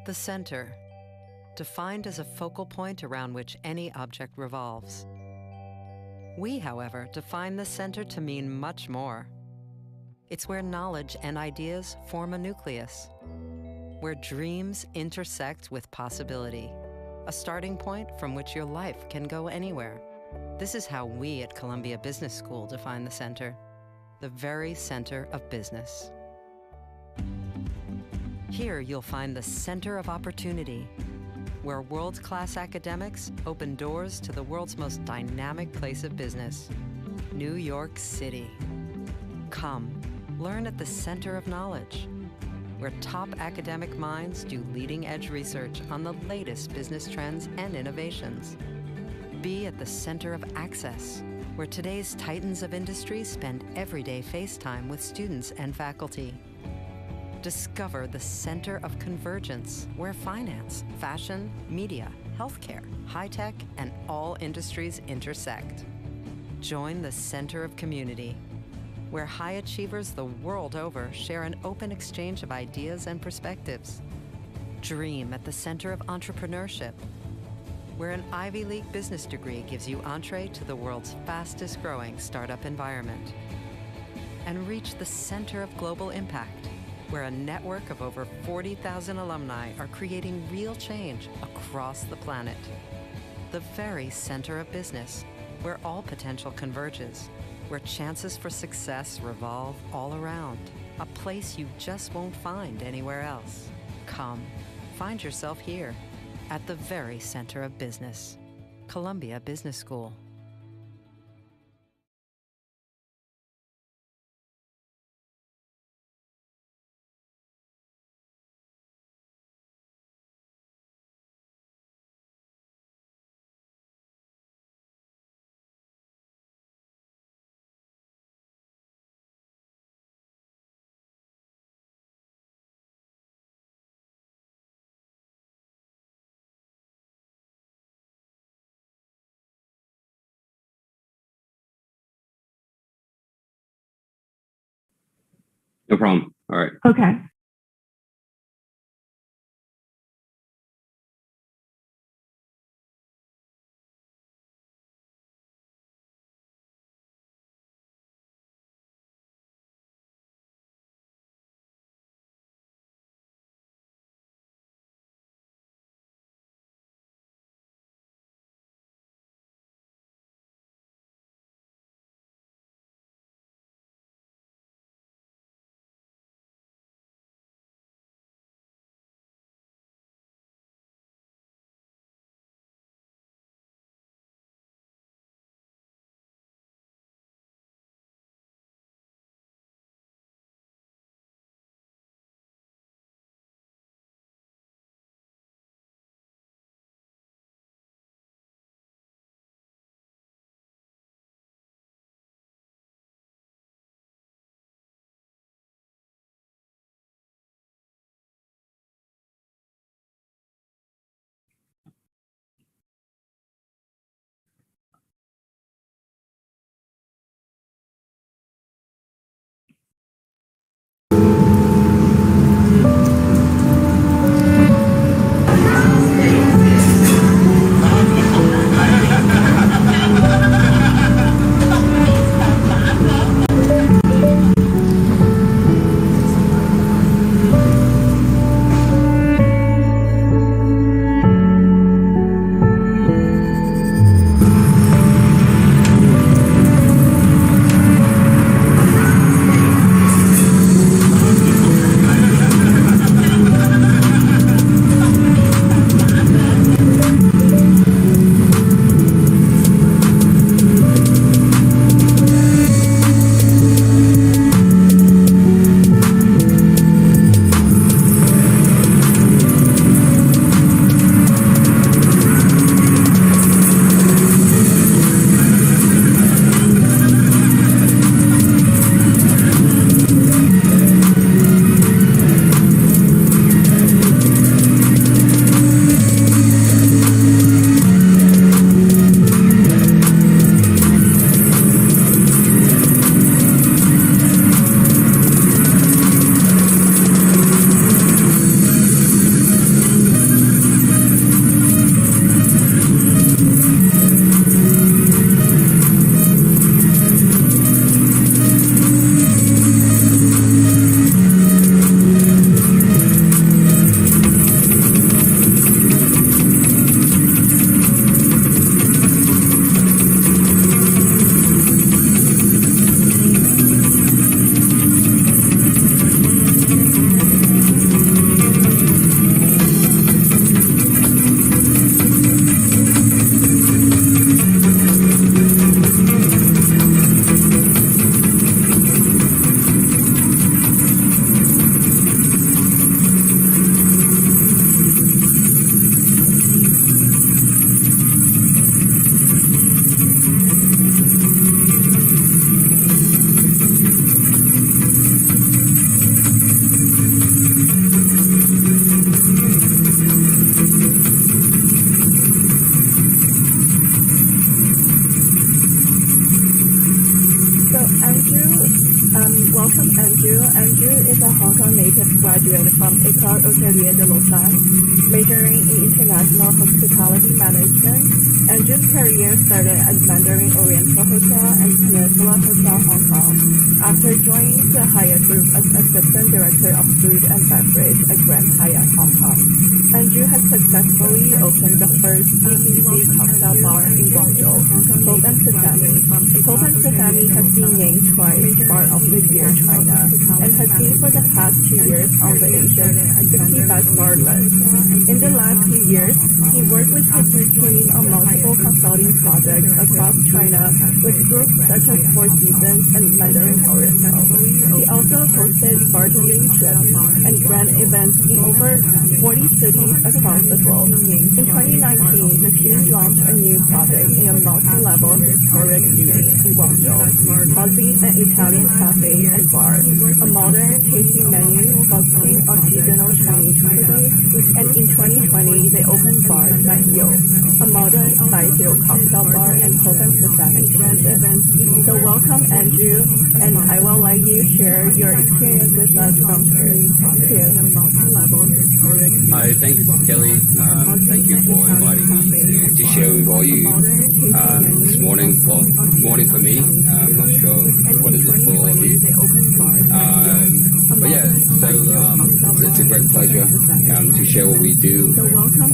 The center, defined as a focal point around which any object revolves. We, however, define the center to mean much more. It's where knowledge and ideas form a nucleus, where dreams intersect with possibility, a starting point from which your life can go anywhere. This is how we at Columbia Business School define the center, the very center of business. Here you'll find the center of opportunity, where world-class academics open doors to the world's most dynamic place of business, New York City. Come, learn at the center of knowledge, where top academic minds do leading-edge research on the latest business trends and innovations. Be at the center of access, where today's titans of industry spend everyday face time with students and faculty. Discover the center of convergence, where finance, fashion, media, healthcare, high-tech, and all industries intersect. Join the center of community, where high achievers the world over share an open exchange of ideas and perspectives. Dream at the center of entrepreneurship, where an Ivy League business degree gives you entree to the world's fastest-growing startup environment. And reach the center of global impact, where a network of over 40,000 alumni are creating real change across the planet. The very center of business, where all potential converges, where chances for success revolve all around, a place you just won't find anywhere else. Come, find yourself here, at the very center of business. Columbia Business School. No problem. All right. Okay. Andrew. Andrew is a Hong Kong native graduate from Ecole Hotelière de Lausanne, majoring in international hospitality management. Andrew's career started at Mandarin Oriental Hotel and Peninsula Hotel Hong Kong, after joining the Hyatt Group as Assistant Director of Food and Beverage at Grand Hyatt Hong Kong. Andrew has successfully opened the first speakeasy cocktail bar in Guangzhou, Hope Sesame. Hope Sesame has been named twice Bar of the Year China, and has been for the past 2 years on the Asian 50 Best Bar list. In the last few years, he worked with his team on multiple consulting projects across China with groups such as Four Seasons and Mandarin Oriental. He also hosted bartending trips and ran events in over 40 cities across the globe. In 2019, the team launched a new project in a multi-level historic city in Guangzhou, housing an Italian cafe and bar, a modern tasting menu focusing on seasonal Chinese food, and in 2020 they opened Bar SanYou, a modern Baijiu Cocktail bar and Hope Sesame Shenzhen. So welcome Andrew, and I will let you share your experience with us from here. Thank you. Hi, thanks Kelly. Thank you for inviting me to share with all you this morning. Well, morning for me. I'm not sure what it is for all of you. But yeah, so it's a great pleasure to share what we do,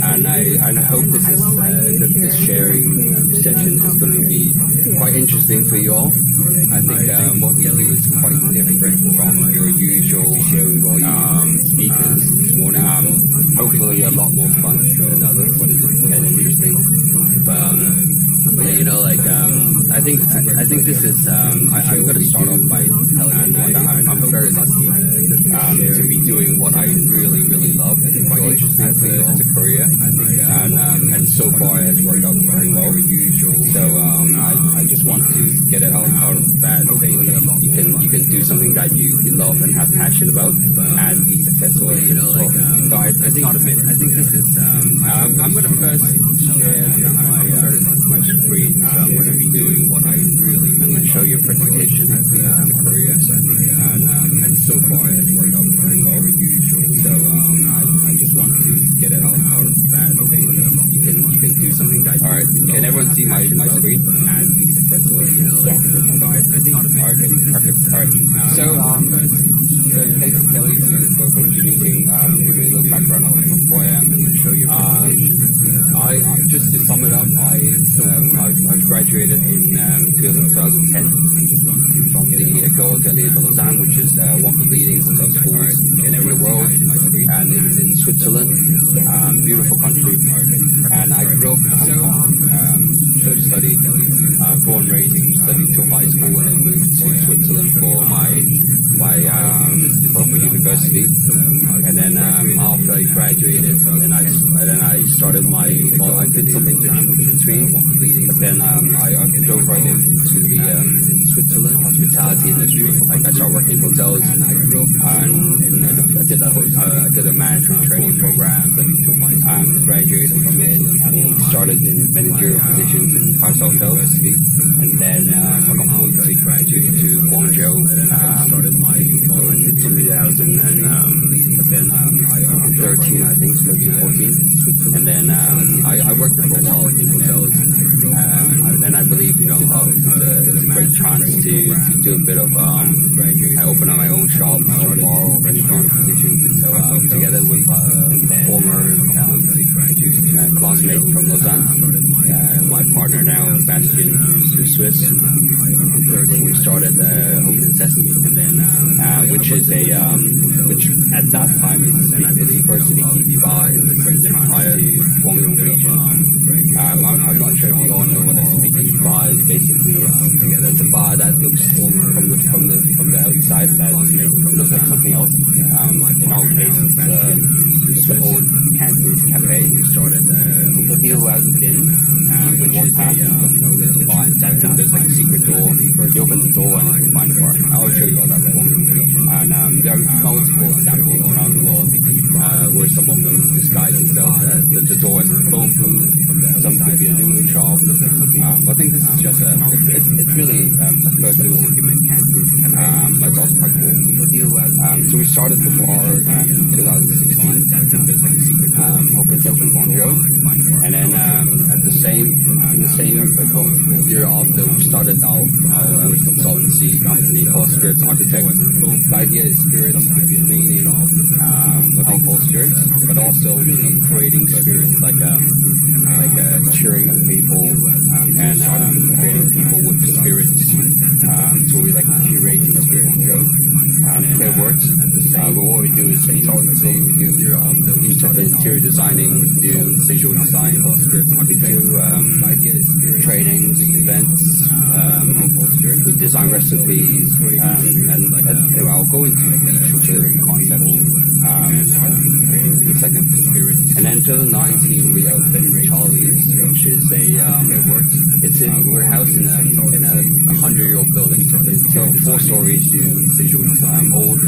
and I hope this sharing session is going to be quite interesting for you all. I think what we do is quite different from your usual speakers this morning. Hopefully a lot more fun than others and interesting. But yeah, you know, like I think this is I'm going to start off by telling you that I'm very lucky to be doing what I really love and enjoy as a career, and so far it has worked out very well. So I just want to get it out of that, saying you can do something that you love and have passion about and be successful at it as well. So I think this is I'm going to first share my screen. I'm going to be doing what I I'm going to show you a presentation as a career, and so far it has worked out very well. So I just want to get it out of that, saying you can do something that. All right, can everyone see my screen and be successful? Yeah. So I think okay, perfect. All right. So thanks Kelly for introducing, giving me a little background of who I am. I'm going to show you. I just to sum it up, I graduated in 2010 from the Ecole Hotelière de Lausanne, which is one of the leading hotel schools in the world, and it's in Switzerland, beautiful country. And I grew up in Hong Kong, so studied, born, raised, studied till high school, and then moved to Switzerland for for university. And then after I graduated, then I started I did some internships in between, but then I dove right into the Switzerland hospitality industry. Like I started working in hotels, and I did a management training program, graduated from it, and started in managerial positions in 5-star hotels. And then I got moved to Guangzhou, and then I started in 2000 but then I'm 13, I think, 13, 14. And then I worked for a while in hotels, and I believe, it's a great chance to do a bit of, I opened up my own shop, my own bar, restaurant positions. So together with former classmates from Lausanne, my partner now, Sebastian, who's Swiss, we started Hope Sesame, and then which at that time is the first speakeasy bar in the entire Guangzhou region. I'm not sure if you all know what a speakeasy bar is. Basically, it's a bar that looks from the outside that looks like something else. In our case, it's the old Cantonese cafe. We started the deal hasn't been. When you walk past, you don't know there's a bar inside. There's like a secret door. You open the door and you can find the bar. I'll show you all that later. And there are multiple examples around the world where some of them disguise themselves. The door is a phone booth. Some could be a noodle shop. I think this is just it's really a first document, but it's also quite cool. So we started the bar in 2016, Hope Sesame Guangzhou, and then at the same year after we started our consultancy company called Spirits Architect. The idea is spirits meaning alcohol spirits, but also creating spirits like cheering up people and creating people with spirits. So we like curating spirits. Clear words. What we do is consultancy, we do interior designing, we do visual design, we do trainings, events, we design recipes, and I'll go into each of the concepts in a second. And then 2019 we opened Charlie's, which is we're housed in a 100-year-old building. So 4 stories, visual design, old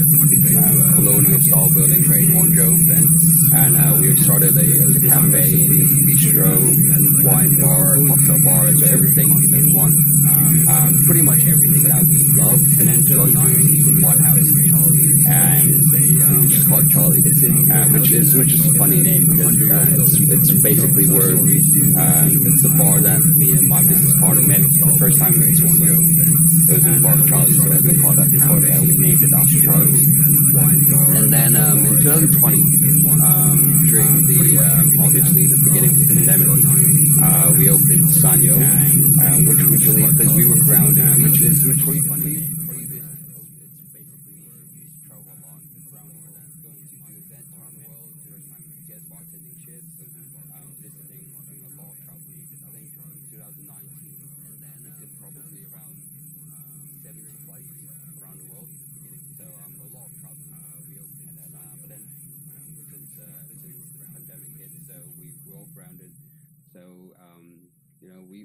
colonial style building in Guangzhou, and we started a cafe, bistro, wine bar, cocktail bar, so everything in one. Pretty much everything that we love, and then joined in one house. And we just call it Charlie, which is a funny name because it's basically where it's the bar that me and my business partner met the first time in Switzerland. It was in the bar of Charlie, so we called that before we named it after Charlie. And then in 2020, during obviously the beginning of the pandemic, we opened SanYou, which we believe because we were grounded, which is pretty funny.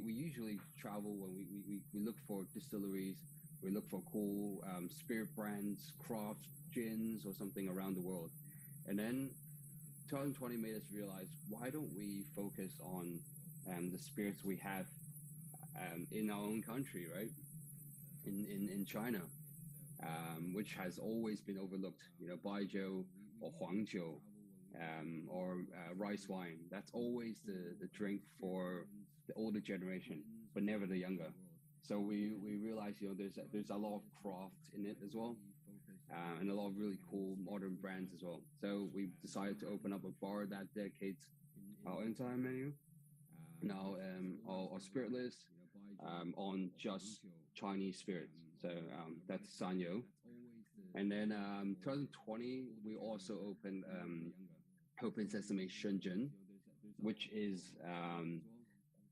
We usually travel when we look for distilleries, we look for cool spirit brands, craft gins or something around the world. And then 2020 made us realize, why don't we focus on the spirits we have in our own country, right? In China, which has always been overlooked, Baijiu or Huangjiu, or rice wine. That's always the drink for the older generation, but never the younger. So we realized, there's a lot of craft in it as well, and a lot of really cool modern brands as well. So we decided to open up a bar that dedicates our entire menu, now our spirit list, on just Chinese spirits. So that's SanYou. And then 2020 we also opened Hope Sesame Shenzhen, which is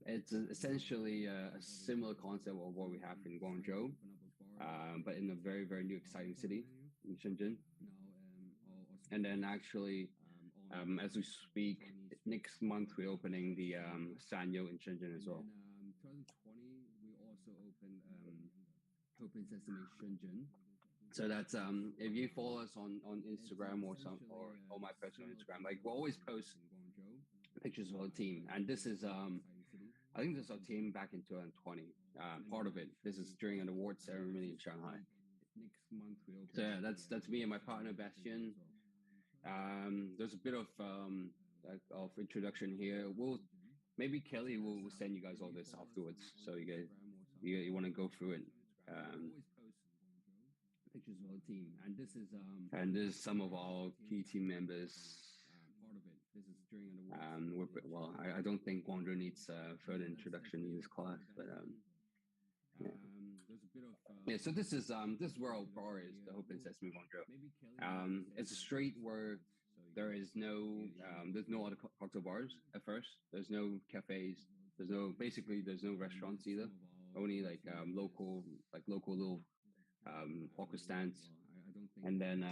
it's essentially a similar concept of what we have in Guangzhou, but in a very, very new, exciting city in Shenzhen. And then actually, as we speak, next month we're opening the SanYou in Shenzhen as well. Hope Sesame Shenzhen. So that's if you follow us on Instagram or my personal Instagram, like we'll always post pictures of our team, and this is I think this is our team back in 2020. Part of it. This is during an award ceremony in Shanghai. So yeah, that's me and my partner Bastian. There's a bit of introduction here. Maybe Kelly will send you guys all this afterwards, so you want to go through it. Pictures of our team, and this is some of our key team members. I don't think Guangzhou needs further introduction in this class, but yeah. So this is where our bar is, the Hope Sesame Guangzhou. It's a street where there's no other cocktail bars at first. There's no cafes. There's no restaurants either. Only local little hawker stands. And then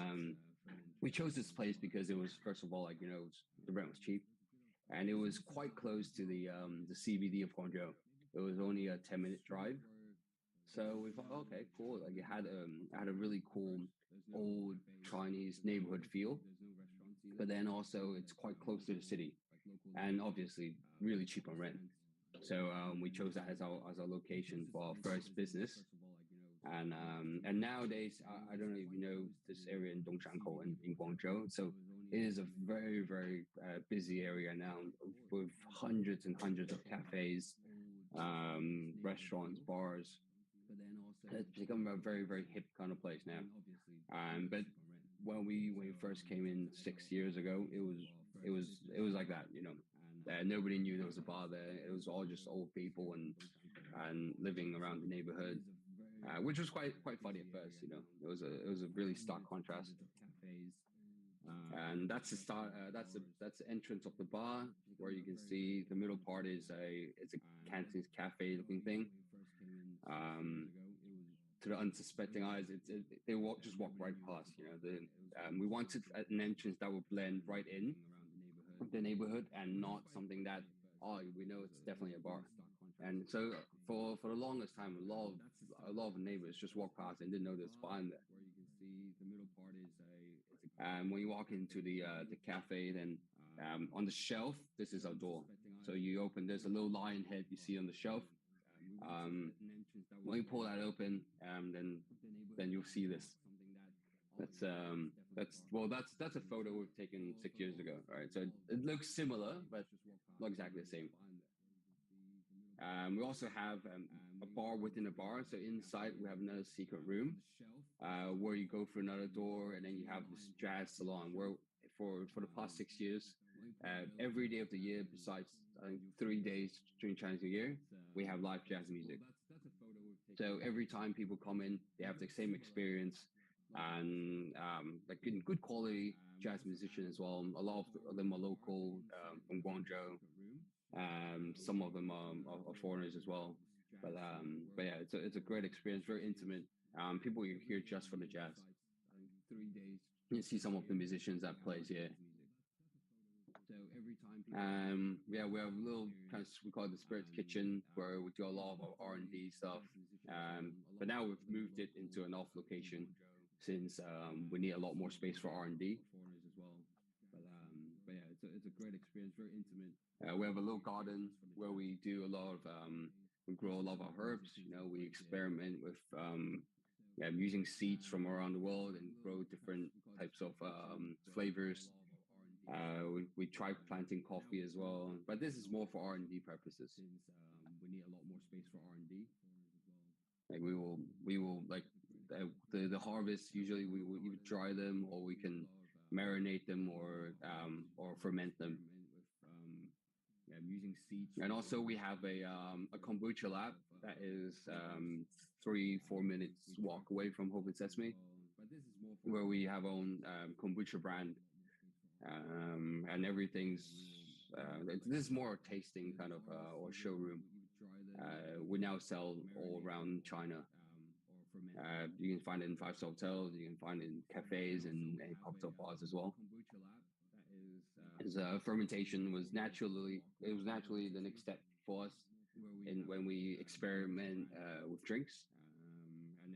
we chose this place because it was, first of all, the rent was cheap, and it was quite close to the CBD of Guangzhou. It was only a 10-minute drive. So we thought, okay, cool. It had a really cool old Chinese neighborhood feel, but then also it's quite close to the city, and obviously really cheap on rent. So we chose that as our location for our first business. And nowadays, I don't know if you know this area in Dongshankou in Guangzhou. So it is a very, very busy area now with hundreds and hundreds of cafes, restaurants, bars. It's become a very, very hip kind of place now. But when we first came in 6 years ago, it was like that, you know. Nobody knew there was a bar there. It was all just old people and living around the neighborhood, which was quite funny at first. You know, it was a really stark contrast. And that's the start. That's the entrance of the bar, where you can see the middle part is a canteen cafe looking thing. Um, to the unsuspecting eyes, they just walk right past. You know, we wanted an entrance that would blend right in with the neighborhood and not something that, oh, we know it's definitely a bar. And so for the longest time, a lot of neighbors just walked past and didn't know there's a bar in there. When you walk into the cafe, then on the shelf, this is our door. So you open, there's a little lion head you see on the shelf. When you pull that open, then you'll see this. That's a photo we've taken 6 years ago. All right, so it looks similar, but not exactly the same. We also have a bar within a bar. So inside we have another secret room where you go through another door, and then you have this jazz salon where for the past 6 years, every day of the year, besides I think 3 days during Chinese New Year, we have live jazz music. So every time people come in, they have the same experience, and like good quality jazz musician as well. A lot of them are local from Guangzhou. Some of them are foreigners as well. But yeah, it's a great experience, very intimate. People are here just for the jazz. You see some of the musicians that plays here. Yeah, we have a little kind of, we call it the Spirit Kitchen, where we do a lot of our R&D stuff. But now we've moved it into an off location since we need a lot more space for R&D. But yeah, it's a great experience, very intimate. We have a little garden where we do a lot of we grow a lot of our herbs. You know, we experiment with using seeds from around the world and grow different types of flavors. We try planting coffee as well, but this is more for R&D purposes. We need a lot more space for R&D. Like we will like the harvest. Usually we will either dry them, or we can marinate them, or ferment them. Using seeds. And also we have a Kombucha Lab that is 3-4 minutes walk away from Hope Sesame, where we have our own kombucha brand. And everything's this is more a tasting kind of or showroom. We now sell all around China. You can find it in 5-star hotels. You can find it in cafes and cocktail bars as well. Fermentation was naturally the next step for us when we experiment with drinks,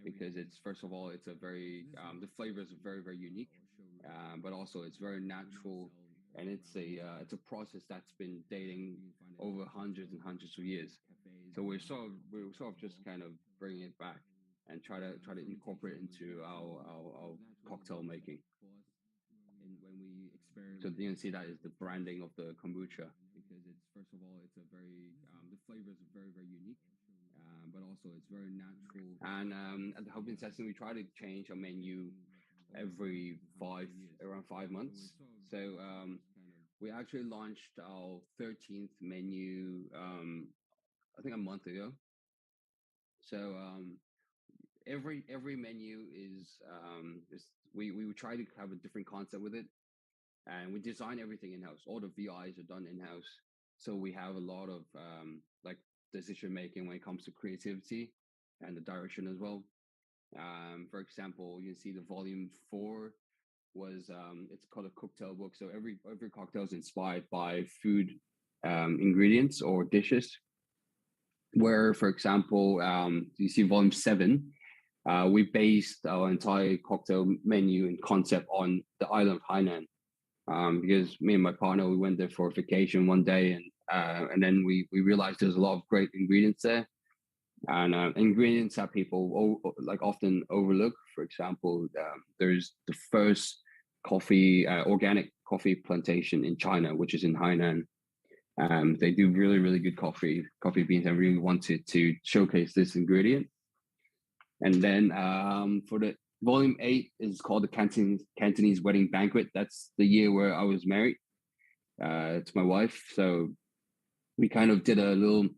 because it's, first of all, it's a very the flavors are very, very unique, but also it's very natural, and it's a process that's been dating over hundreds and hundreds of years. So we're sort of just kind of bringing it back and try to incorporate it into our cocktail making. So you can see that is the branding of the kombucha, because it's, first of all, it's a very the flavors are very, very unique, but also it's very natural. And at the Hope Sesame, we try to change our menu every around 5 months. So we actually launched our 13th menu I think a month ago. So every menu is we try to have a different concept with it. And we design everything in-house. All the VIs are done in-house. So we have a lot of like decision making when it comes to creativity and the direction as well. For example, you can see the volume 4 was it's called a cocktail book. So every cocktail is inspired by food ingredients or dishes. Where, for example, you see volume 7, we based our entire cocktail menu and concept on the island of Hainan. Because me and my partner, we went there for a vacation one day, and and then we realized there's a lot of great ingredients there, and ingredients that people often overlook. For example, there's the first coffee organic coffee plantation in China, which is in Hainan. They do really good coffee beans, and really wanted to showcase this ingredient. And then for the volume 8 is called the Cantonese Wedding Banquet. That's the year where I was married to my wife. So we kind of did a little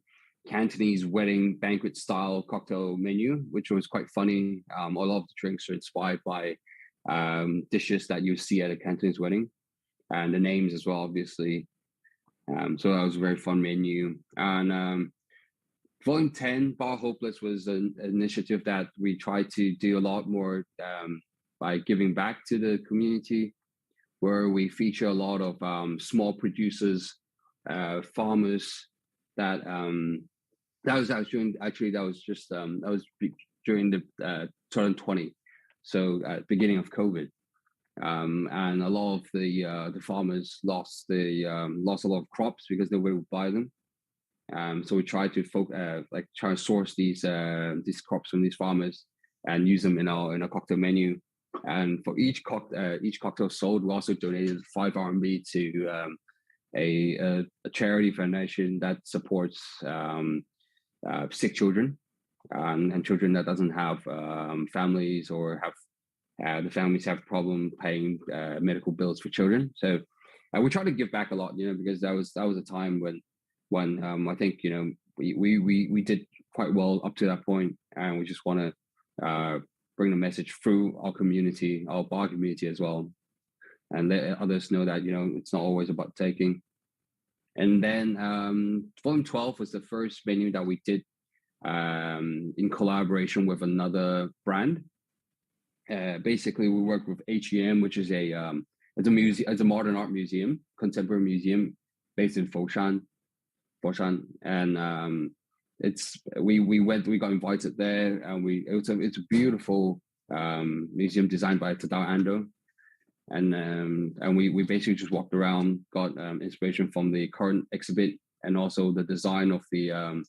Cantonese wedding banquet style cocktail menu, which was quite funny. A lot of the drinks are inspired by dishes that you see at a Cantonese wedding, and the names as well, obviously. So that was a very fun menu. And Volume 10, Bar Hopeless, was an initiative that we tried to do a lot more by giving back to the community, where we feature a lot of small producers, farmers. That was during the 2020, so at the beginning of COVID. And a lot of the farmers lost a lot of crops because nobody would buy them. So we try to try to source these crops from these farmers and use them in a cocktail menu. And for each cocktail sold, we also donated 5 RMB to a charity foundation that supports sick children and children that doesn't have families, or have the families have problem paying medical bills for children. So we try to give back a lot, because that was a time when I think we did quite well up to that point, and we just want to bring the message through our community, our bar community as well, and let others know that it's not always about taking. And then volume 12 was the first menu that we did in collaboration with another brand. Basically, we worked with HEM, which is it's a modern art museum, contemporary museum based in Foshan, and we got invited there, and it's a beautiful museum designed by Tadao Ando, and we basically just walked around, got inspiration from the current exhibit, and also the design of the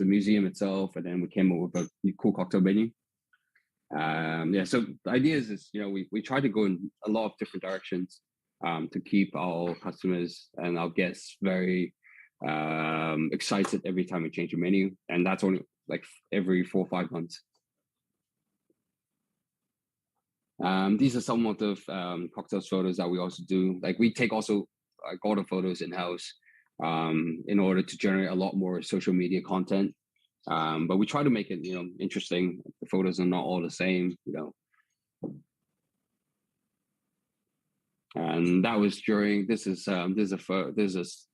museum itself, and then we came up with a cool cocktail menu. So the idea is we try to go in a lot of different directions to keep our customers and our guests very excited every time we change a menu, and that's only like every 4 or 5 months. These are some of the cocktails photos that we also do. Like we take also all the photos in-house in order to generate a lot more social media content. But we try to make it, interesting. The photos are not all the same, And that was during. This is a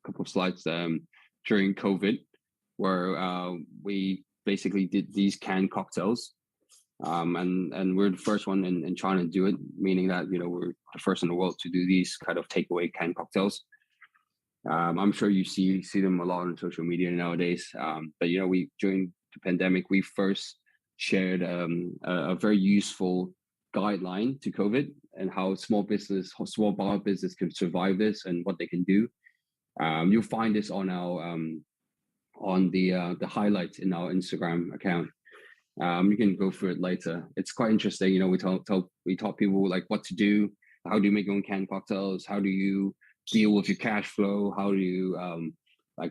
couple of slides during COVID, where we basically did these canned cocktails, and we're the first one in China to do it, meaning that we're the first in the world to do these kind of takeaway canned cocktails. I'm sure you see them a lot on social media nowadays. But we during the pandemic, we first shared a very useful guideline to COVID and how small bar business can survive this and what they can do. You'll find this on our on the highlights in our Instagram account. You can go through it later. It's quite interesting. We taught people like what to do. How do you make your own canned cocktails? How do you deal with your cash flow? How do you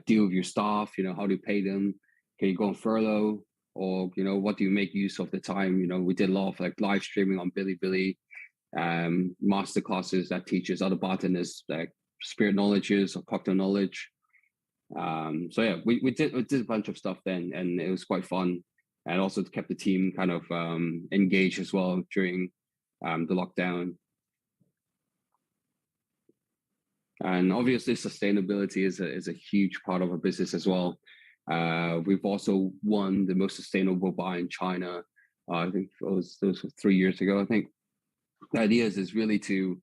deal with your staff? How do you pay them? Can you go on furlough? Or what do you make use of the time? We did a lot of live streaming on Bilibili, master classes that teaches other bartenders spirit knowledges or cocktail knowledge. So yeah, we did a bunch of stuff then, and it was quite fun, and also kept the team kind of engaged as well during the lockdown. And obviously, sustainability is a huge part of our business as well. We've also won the most sustainable bar in China. I think those were 3 years ago. I think the idea is really to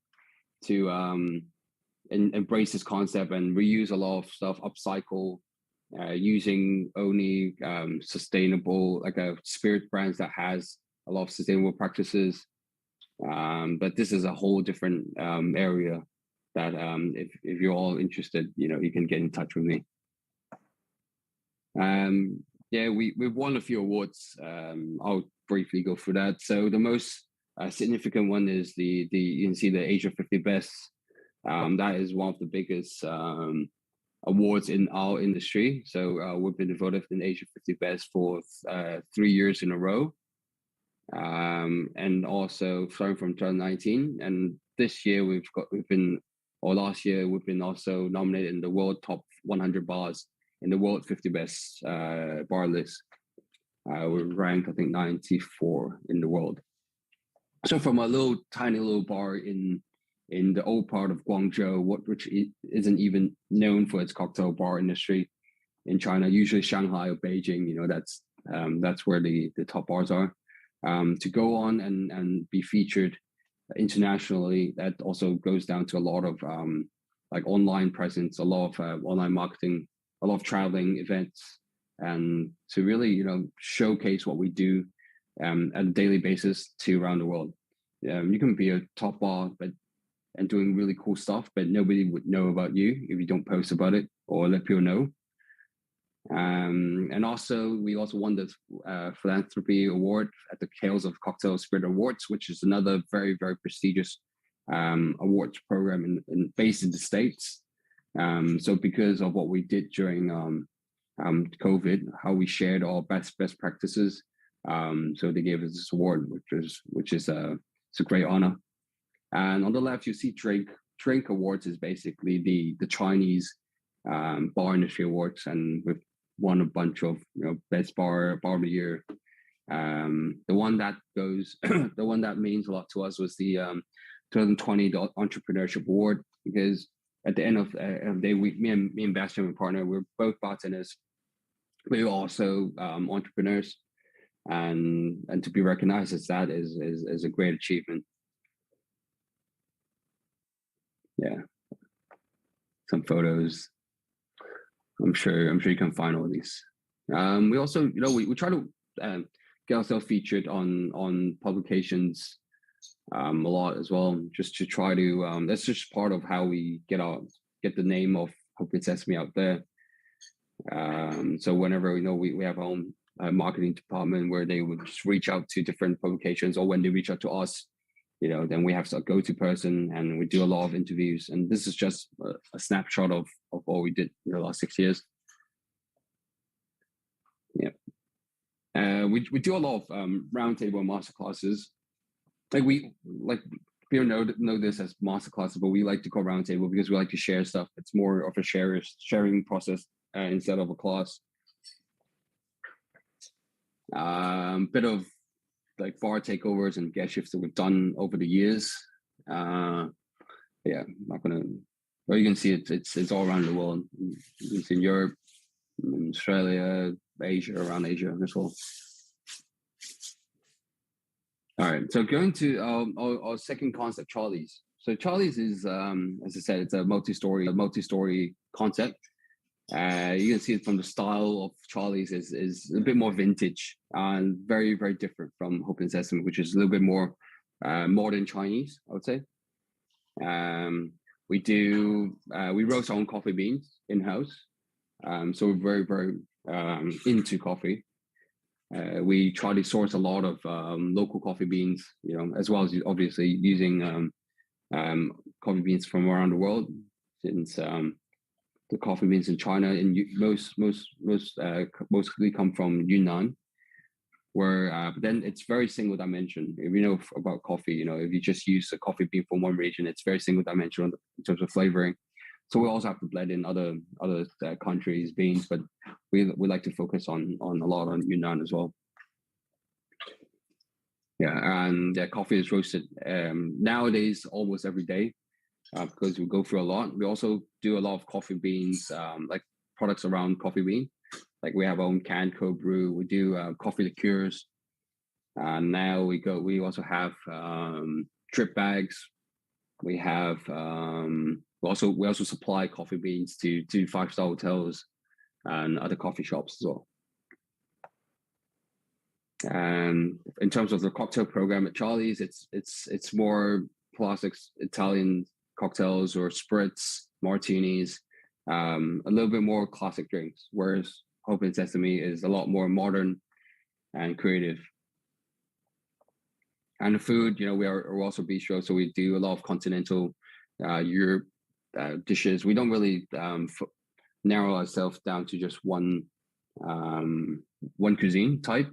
embrace this concept and reuse a lot of stuff, upcycle, using only sustainable, like a spirit brands that has a lot of sustainable practices. But this is a whole different area that if you're all interested, you can get in touch with me. Yeah, we've won a few awards. I'll briefly go through that. So the most significant one is you can see the Asia 50 Best. That is one of the biggest awards in our industry. So we've been voted in Asia 50 Best for 3 years in a row. And also starting from 2019, and this year last year we've been also nominated in the World Top 100 Bars in the World 50 Best bar list. We're ranked, I think, 94 in the world. So from a tiny little bar in the old part of Guangzhou, which isn't even known for its cocktail bar industry in China, usually Shanghai or Beijing, that's where the top bars are. To go on and be featured internationally, that also goes down to a lot of like online presence, a lot of online marketing, a lot of traveling events, and to really showcase what we do at a daily basis to around the world. You can be a top bar and doing really cool stuff, but nobody would know about you if you don't post about it or let people know. And also, we also won the philanthropy award at the Tales of Cocktail Spirit Awards, which is another very, very prestigious awards program based in the States. So because of what we did during COVID, how we shared our best practices, so they gave us this award, which is it's a great honor. And on the left, you see Drink Awards is basically the Chinese bar industry awards, and we've won a bunch of best bar of the year. The one that means a lot to us was the 2020 Entrepreneurship Award, because at the end of the day, me and Bastian, my partner, we're both bartenders. We're also entrepreneurs, and to be recognized as that is a great achievement. Yeah, some photos. I'm sure you can find all these. We also, we try to get ourselves featured on publications a lot as well, just to try to. That's just part of how we get the name of Hope Sesame out there. So whenever we have our own marketing department where they would just reach out to different publications, or when they reach out to us, then we have a go-to person, and we do a lot of interviews. And this is just a snapshot of what we did in the last 6 years. Yeah, we do a lot of roundtable masterclasses. People know this as masterclasses, but we like to call roundtable because we like to share stuff. It's more of a sharing process instead of a class. Bit of like bar takeovers and guest shifts that we've done over the years. Yeah, I'm not gonna. Well, you can see it's all around the world. You can see in Europe, in Australia, Asia, around Asia as well. All right, so going to our second concept, Charlie's. So Charlie's is, as I said, it's a multi-story concept. You can see it from the style of Charlie's is a bit more vintage and very, very different from Hope Sesame, which is a little bit more modern Chinese, I would say. We roast our own coffee beans in-house. So we're very, very into coffee. We try to source a lot of local coffee beans, as well as obviously using coffee beans from around the world, since the coffee beans in China mostly come from Yunnan, where but then it's very single dimension. If you know about coffee, if you just use a coffee bean from one region, it's very single dimension in terms of flavoring. So we also have to blend in other countries' beans, but we like to focus on a lot on Yunnan as well. Yeah, and coffee is roasted nowadays almost every day because we go through a lot. We also do a lot of coffee beans, like products around coffee bean. Like we have our own canned cold brew. We do coffee liqueurs. Now we also have drip bags. We have we also supply coffee beans to 5-star hotels and other coffee shops as well. And in terms of the cocktail program at Charlie's, it's more classic Italian cocktails or spritz, martinis, a little bit more classic drinks, whereas Hope Sesame is a lot more modern and creative. And the food, we're also bistro, so we do a lot of continental Europe dishes. We don't really narrow ourselves down to just one cuisine type.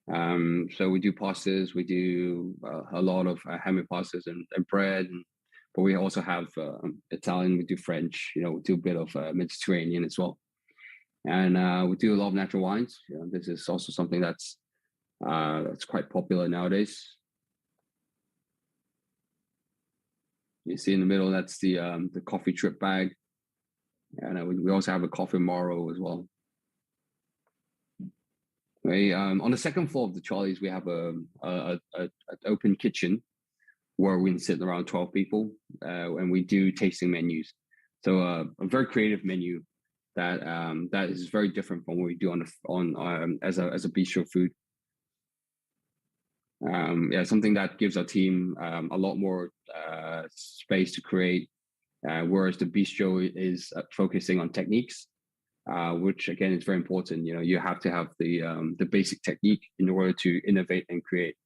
So we do pastas, we do a lot of handmade pastas and bread, but we also have Italian, we do French, we do a bit of Mediterranean as well. And we do a lot of natural wines. This is also something that's quite popular nowadays. You see in the middle, that's the coffee trip bag. And we also have a coffee Moro as well. On the second floor of the Charlie's, we have an open kitchen where we can sit around 12 people, and we do tasting menus. So a very creative menu that is very different from what we do as a bistro food. Something that gives our team a lot more space to create, whereas the bistro is focusing on techniques, which again is very important. You have to have the basic technique in order to innovate and create.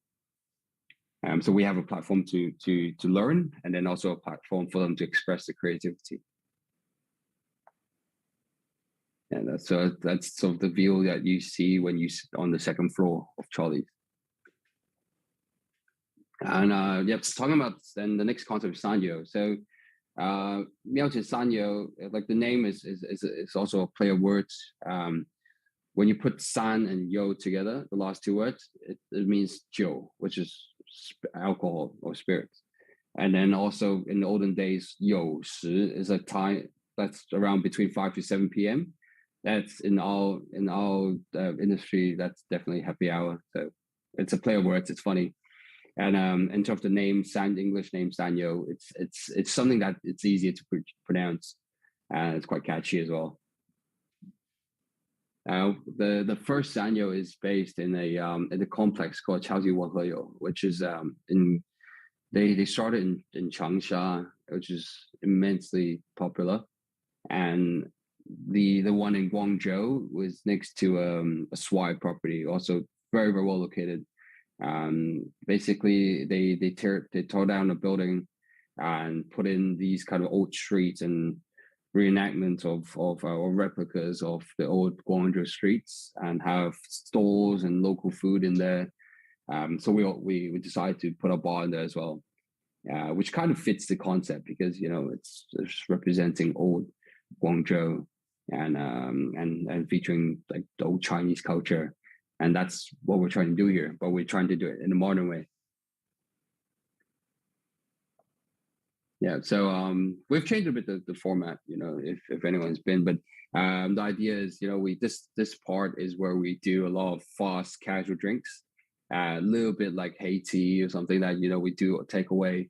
So we have a platform to learn, and then also a platform for them to express the creativity. And that's sort of the view that you see when you sit on the second floor of Charlie's. And talking about then the next concept, SanYou. So SanYou, like the name is also a play of words. When you put san and yo together, the last two words, it means jiu, which is alcohol or spirits. And then also in the olden days, yo shi is a time that's around between 5 to 7 p.m. That's in our industry, that's definitely happy hour. So it's a play of words. It's funny. And in terms of the name, English name SanYou, it's something that it's easier to pronounce, and it's quite catchy as well. The first SanYou is based in a complex called Chaojiwo, which is they started in Changsha, which is immensely popular, and the one in Guangzhou was next to a Swire property, also very, very well located. Basically they tore down a building and put in these kind of old streets and reenactment of or replicas of the old Guangzhou streets, and have stores and local food in there. So we decided to put a bar in there as well, which kind of fits the concept because it's representing old Guangzhou and featuring like the old Chinese culture. And that's what we're trying to do here, but we're trying to do it in a modern way. Yeah, so we've changed a bit the format, if anyone's been, but the idea is, this part is where we do a lot of fast casual drinks, a little bit like Haiti or something that, we do take away,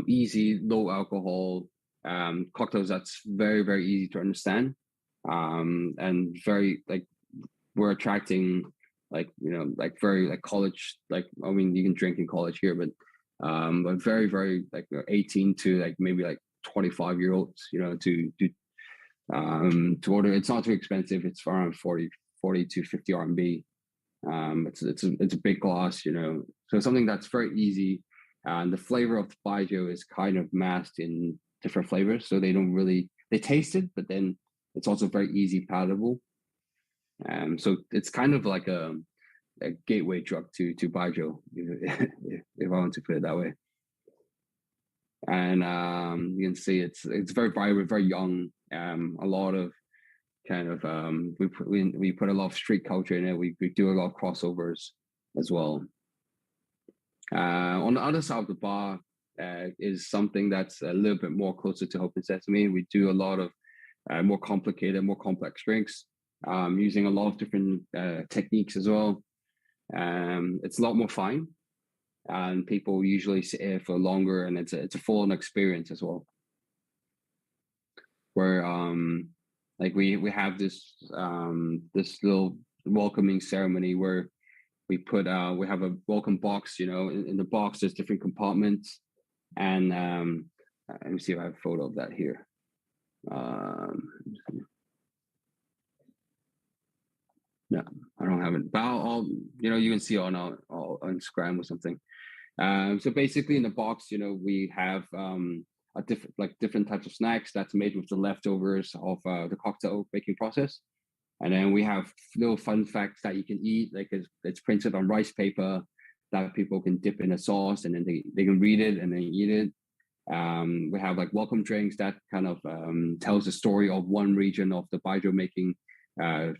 easy, low alcohol cocktails that's very, very easy to understand, and very like, we're attracting very like college, you can drink in college here, but very, very like 18 to like maybe like 25-year-olds, to order. It's not too expensive. It's around 40 to 50 RMB. It's a big glass, so something that's very easy. And the flavor of the Baijiu is kind of masked in different flavors, so they taste it, but then it's also very easy palatable. So it's kind of like a gateway drug to Baijiu, if I want to put it that way. And you can see it's very vibrant, very young. A lot of kind of we put a lot of street culture in it. We do a lot of crossovers as well. On the other side of the bar is something that's a little bit more closer to Hope Sesame. We do a lot of more complicated, more complex drinks, using a lot of different techniques as well. It's a lot more fine, and people usually sit here for longer, and it's a full-on experience as well. Where like we have this little welcoming ceremony where we have a welcome box. In the box there's different compartments, and Let me see if I have a photo of that here. No, I don't have it. But I'll you can see on Instagram or something. So basically, in the box, we have a different types of snacks that's made with the leftovers of the cocktail making process. And then we have little fun facts that you can eat, like it's printed on rice paper that people can dip in a sauce, and then they can read it and then eat it. We have like welcome drinks that kind of tells the story of one region of the baijiu making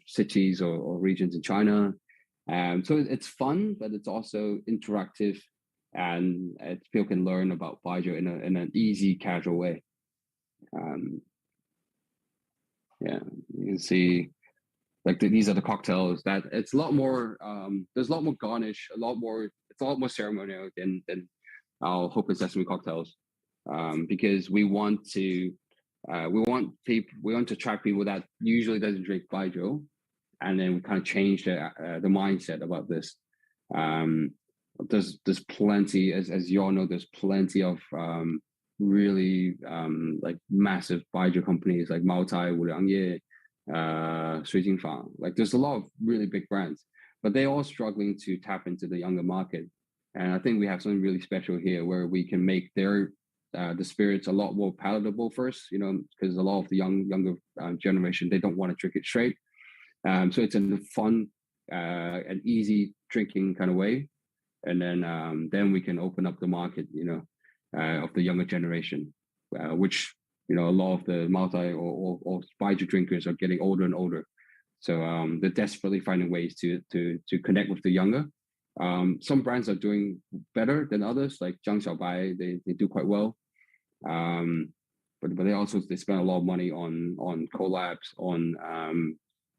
cities or regions in China. So it's fun, but it's also interactive, and people can learn about baijiu in an easy, casual way. Yeah, you can see like these are the cocktails that it's a lot more. There's a lot more garnish, it's a lot more ceremonial than our Hope Sesame cocktails, because we want to attract people that usually doesn't drink baijiu, and then we kind of change the mindset about this. There's plenty, as you all know, there's plenty of really like massive baijiu companies like Maotai, Wuliangye, Sui Jingfang. Like there's a lot of really big brands, but they're all struggling to tap into the younger market. And I think we have something really special here where we can make the spirits a lot more palatable first, because a lot of the younger generation, they don't want to drink it straight. So it's a fun and easy drinking kind of way. And then we can open up the market, of the younger generation, which, a lot of the multi or baijiu drinkers are getting older and older. So they're desperately finding ways to connect with the younger. Some brands are doing better than others, like Zhang Xiaobai, they do quite well. But they spend a lot of money on collabs, on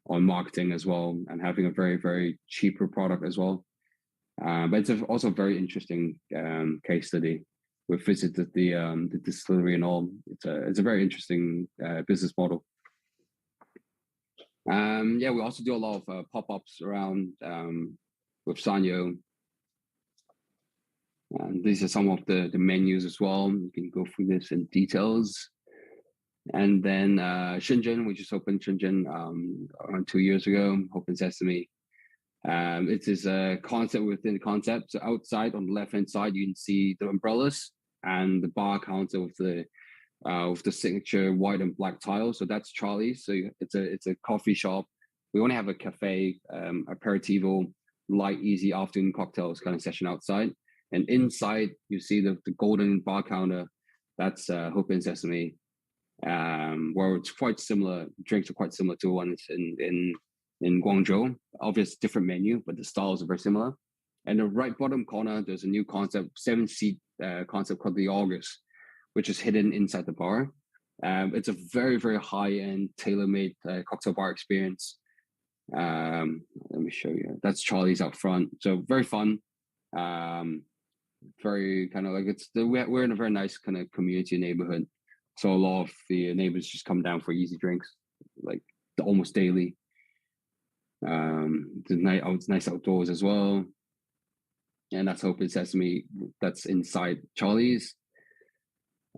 marketing as well, and having a very, very cheaper product as well. But it's also a very interesting case study. We've visited the distillery and all. It's a very interesting business model. We also do a lot of pop-ups around with SanYou. And these are some of the menus as well. You can go through this in details. And then Shenzhen, we just opened Shenzhen around 2 years ago, Hope Sesame. It is a concept within the concept. So outside on the left-hand side, you can see the umbrellas and the bar counter with the signature white and black tile. So that's Charlie's. So it's a coffee shop. We only have a cafe, aperitivo, light, easy afternoon cocktails kind of session outside. And inside, you see the golden bar counter. That's Hope Sesame, where it's quite similar. Drinks are quite similar to ones in Guangzhou. Obviously, different menu, but the styles are very similar. And the right bottom corner, there's a new concept, 7-seat concept called the August, which is hidden inside the bar. It's a very, very high-end, tailor-made cocktail bar experience. Let me show you. That's Charlie's out front. So very fun. Very kind of like we're in a very nice kind of community neighborhood. So a lot of the neighbors just come down for easy drinks, like almost daily. It's nice outdoors as well. And that's Hope Sesame. That's inside Charlie's.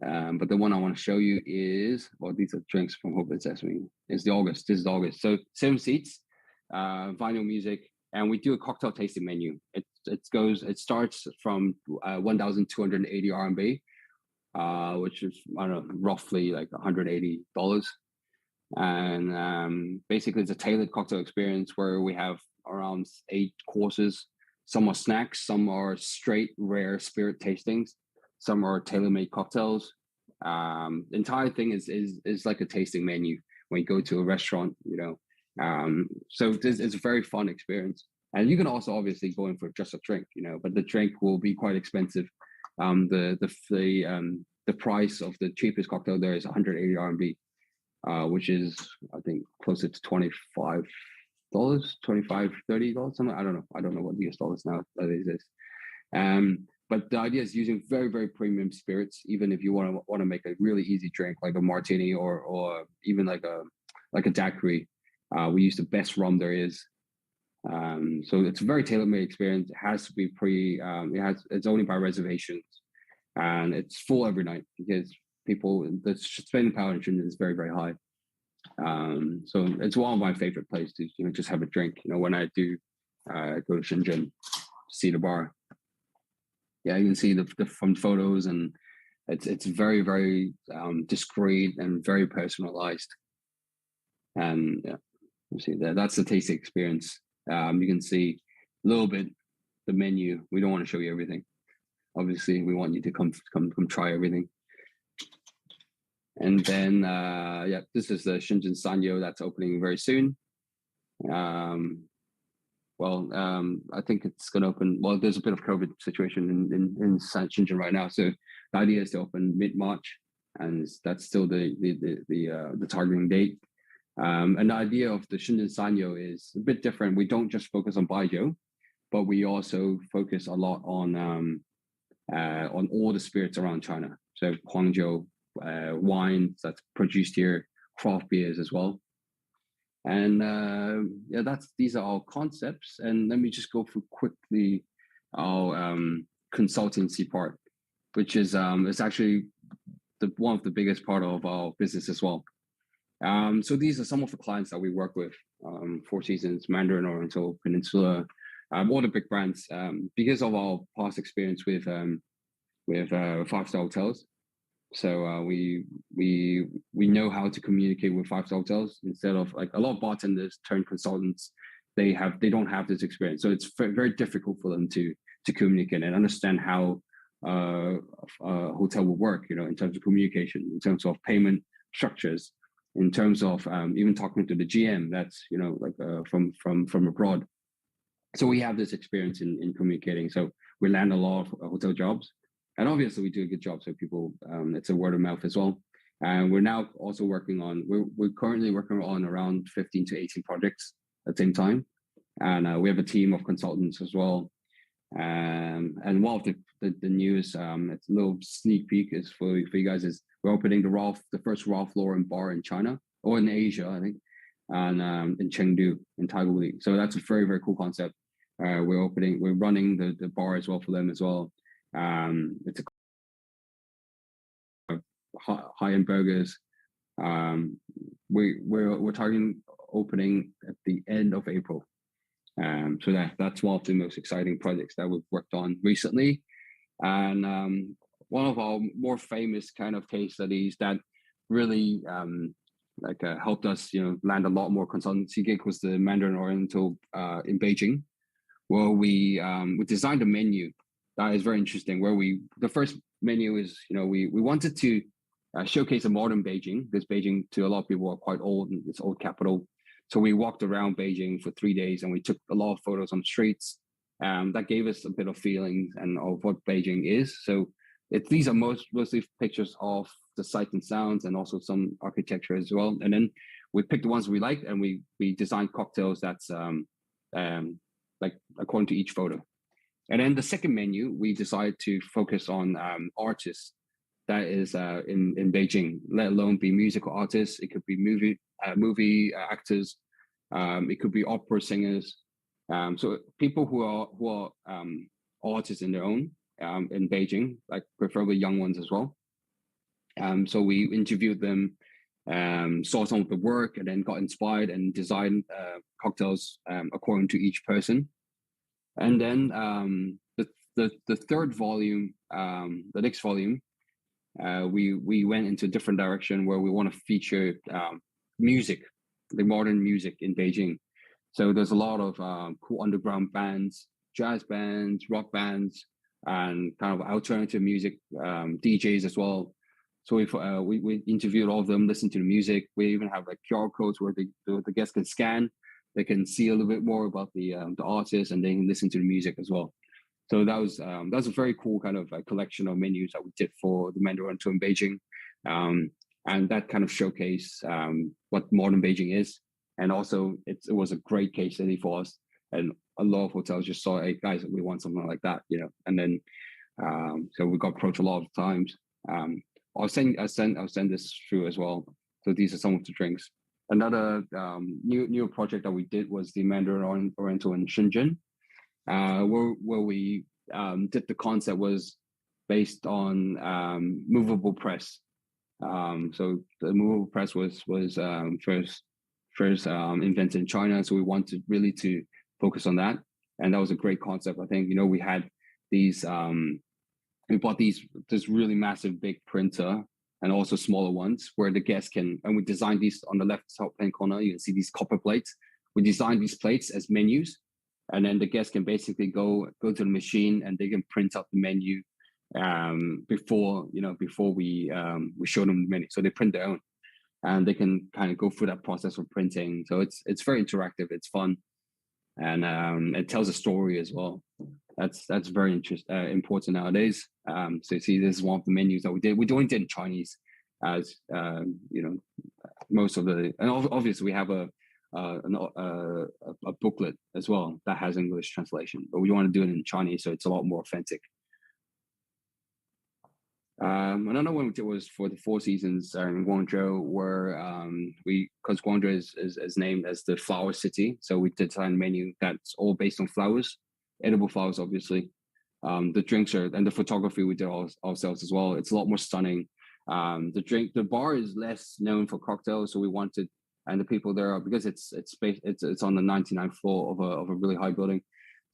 But the one I want to show you is, these are drinks from Hope Sesame. It's the August. This is August. So 7 seats, vinyl music, and we do a cocktail tasting menu. It starts from 1,280 RMB, which is, I don't know, roughly like $180. And basically it's a tailored cocktail experience where we have around 8 courses. Some are snacks, some are straight rare spirit tastings, some are tailor-made cocktails. The entire thing is like a tasting menu when you go to a restaurant, so it's a very fun experience. And you can also obviously go in for just a drink, but the drink will be quite expensive. The price of the cheapest cocktail there is 180 RMB, which is, I think, closer to $25, $30, something. I don't know what the US dollars nowadays is. But the idea is using very, very premium spirits. Even if you want to make a really easy drink like a martini or even like a daiquiri, we use the best rum there is. So it's a very tailor-made experience. It has to be it's only by reservations, and it's full every night because people, the spending power in Shenzhen is very, very high. So it's one of my favorite places to just have a drink. When I do go to Shenzhen, see the bar. Yeah, you can see the from photos, and it's very, very discreet and very personalized. And yeah, you see that that's the tasting experience. You can see a little bit the menu. We don't want to show you everything. Obviously, we want you to come try everything. And then yeah, this is the Shenzhen SanYou that's opening very soon. I think it's going to open. Well, there's a bit of COVID situation in Shenzhen right now, so the idea is to open mid-March, and that's still the targeting date. And the idea of the Shenzhen SanYou is a bit different. We don't just focus on Baijiu, but we also focus a lot on all the spirits around China. So Guangzhou wine that's produced here, craft beers as well. And yeah, these are all concepts. And let me just go through quickly our consultancy part, which is it's actually one of the biggest part of our business as well. So these are some of the clients that we work with: Four Seasons, Mandarin Oriental, Peninsula, all the big brands. Because of our past experience with 5-star hotels, so we know how to communicate with 5-star hotels instead of like a lot of bartenders turned consultants. They don't have this experience, so it's very difficult for them to communicate and understand how a hotel will work. In terms of communication, in terms of payment structures, in terms of even talking to the GM that's from abroad. So we have this experience in communicating. So we land a lot of hotel jobs, and obviously we do a good job. So people, it's a word of mouth as well. And we're now also we're currently working on around 15 to 18 projects at the same time. And we have a team of consultants as well. And one of the news, it's a little sneak peek is for you guys, is we're opening the first Ralph Lauren bar in China, or in Asia, I think, and in Chengdu, in Taipei. So that's a very, very cool concept. We're running the bar as well for them as well. It's a high-end burgers. We're targeting opening at the end of April. So that's one of the most exciting projects that we've worked on recently. And one of our more famous kind of case studies that really helped us, land a lot more consultancy gig was the Mandarin Oriental in Beijing, where we designed a menu that is very interesting. Where the first menu is, we wanted to showcase a modern Beijing, because Beijing to a lot of people are quite old, and it's old capital. So we walked around Beijing for 3 days, and we took a lot of photos on the streets. That gave us a bit of feeling and of what Beijing is. So these are mostly pictures of the sights and sounds, and also some architecture as well. And then we picked the ones we liked, and we designed cocktails that's like according to each photo. And then the second menu, we decided to focus on artists that is in Beijing, let alone be musical artists. It could be movie actors. It could be opera singers. So people who are artists in their own in Beijing, like preferably young ones as well. So we interviewed them, saw some of the work, and then got inspired and designed cocktails according to each person. And then the third volume, the next volume, we went into a different direction where we want to feature music, the modern music in Beijing. So there's a lot of cool underground bands, jazz bands, rock bands, and kind of alternative music DJs as well. So we interviewed all of them, listened to the music. We even have like QR codes where the guests can scan. They can see a little bit more about the artist, and they can listen to the music as well. So that was a very cool kind of collection of menus that we did for the Mandarin Rental in Beijing, and that kind of showcase what modern Beijing is. And also it was a great case study for us, and a lot of hotels just saw, hey guys, we want something like that, And then so we got approached a lot of times. I'll send this through as well. So these are some of the drinks. Another new project that we did was the Mandarin Oriental in Shenzhen, where we did the concept was based on movable press. So the movable press was first invented in China. So we wanted really to focus on that, and that was a great concept. I think we had these we bought this really massive big printer and also smaller ones where the guests can, and we designed these on the left top hand corner. You can see these copper plates. We designed these plates as menus, and then the guests can basically go to the machine and they can print out the menu before we show them the menu. So they print their own, and they can kind of go through that process of printing. So it's very interactive. It's fun, and it tells a story as well. That's very important nowadays. So you see, this is one of the menus that we did. We only did in Chinese, as most of the, and obviously we have a booklet as well that has English translation, but we want to do it in Chinese, so it's a lot more authentic. Another one it was for the Four Seasons in Guangzhou, where because Guangzhou is named as the flower city, so we designed a menu that's all based on flowers, edible flowers, obviously. The drinks and the photography we did ourselves as well. It's a lot more stunning. The bar is less known for cocktails, so we wanted, and the people there are, because it's on the 99th floor of a really high building,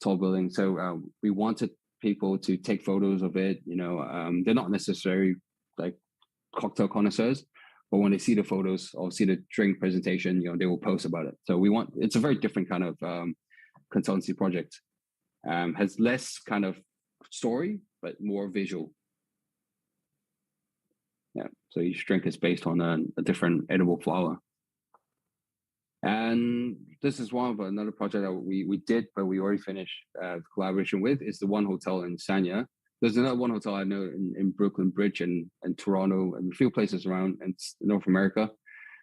tall building. So we wanted people to take photos of it. They're not necessarily like cocktail connoisseurs, but when they see the photos or see the drink presentation, they will post about it. So it's a very different kind of consultancy project. Has less kind of story, but more visual. Yeah, so each drink is based on a different edible flower. And this is one of another project that we did, but we already finished collaboration with, is the one hotel in SanYou. There's another one hotel I know in Brooklyn Bridge and Toronto and a few places around in North America.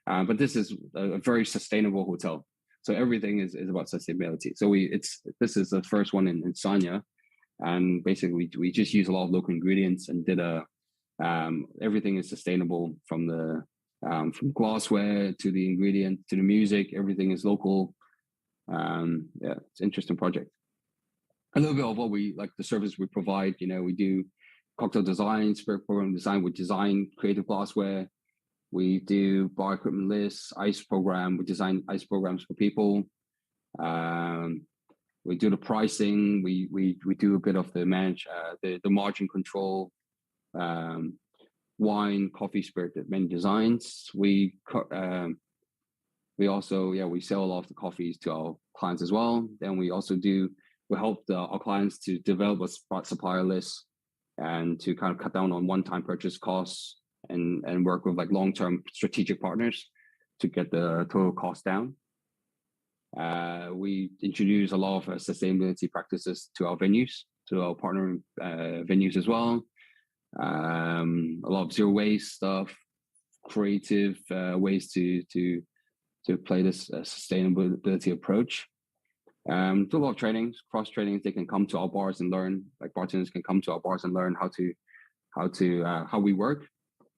But this is a very sustainable hotel. So everything is about sustainability. So this is the first one in SanYou. And basically we just use a lot of local ingredients and did everything is sustainable from glassware to the ingredient to the music. Everything is local. Yeah, it's an interesting project. A little bit of what we like, the service we provide. We do cocktail design, spirit program design. We design creative glassware. We do bar equipment lists, ice program. We design ice programs for people. We do the pricing. We do a bit of the margin control. Wine, coffee, spirit, many designs. We also we sell a lot of the coffees to our clients as well. Then we also help our clients to develop a supplier list and to kind of cut down on one-time purchase costs and work with like long-term strategic partners to get the total cost down. We introduce a lot of sustainability practices to our venues, to our partner venues as well. A lot of zero waste stuff, creative ways to play this sustainability approach. Do a lot of trainings, cross trainings. They can come to our bars and learn. Like bartenders can come to our bars and learn how we work,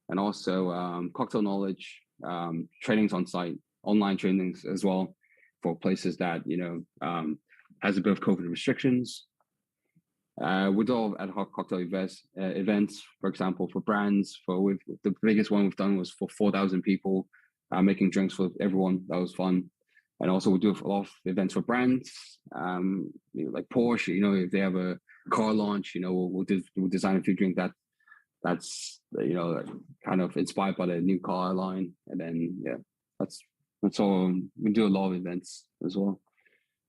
and also cocktail knowledge trainings on site, online trainings as well for places that has a bit of COVID restrictions. We do ad hoc cocktail events, for example, for brands. The biggest one we've done was for 4,000 people, making drinks for everyone. That was fun. And also we do a lot of events for brands, like Porsche. If they have a car launch, we'll design a few drinks that's kind of inspired by the new car line. And then that's all. We do a lot of events as well.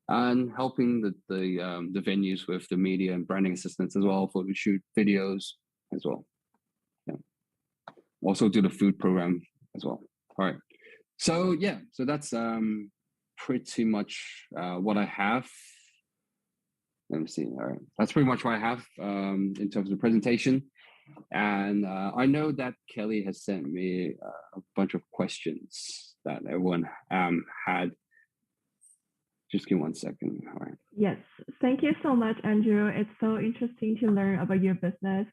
And helping the venues with the media and branding assistance as well, for the shoot videos as well. Yeah. Also do the food program as well. All right. So that's pretty much what I have. Let me see. All right. That's pretty much what I have in terms of the presentation. And I know that Kelly has sent me a bunch of questions that everyone had. Just give 1 second. All right. Yes, thank you so much, Andrew. It's so interesting to learn about your business.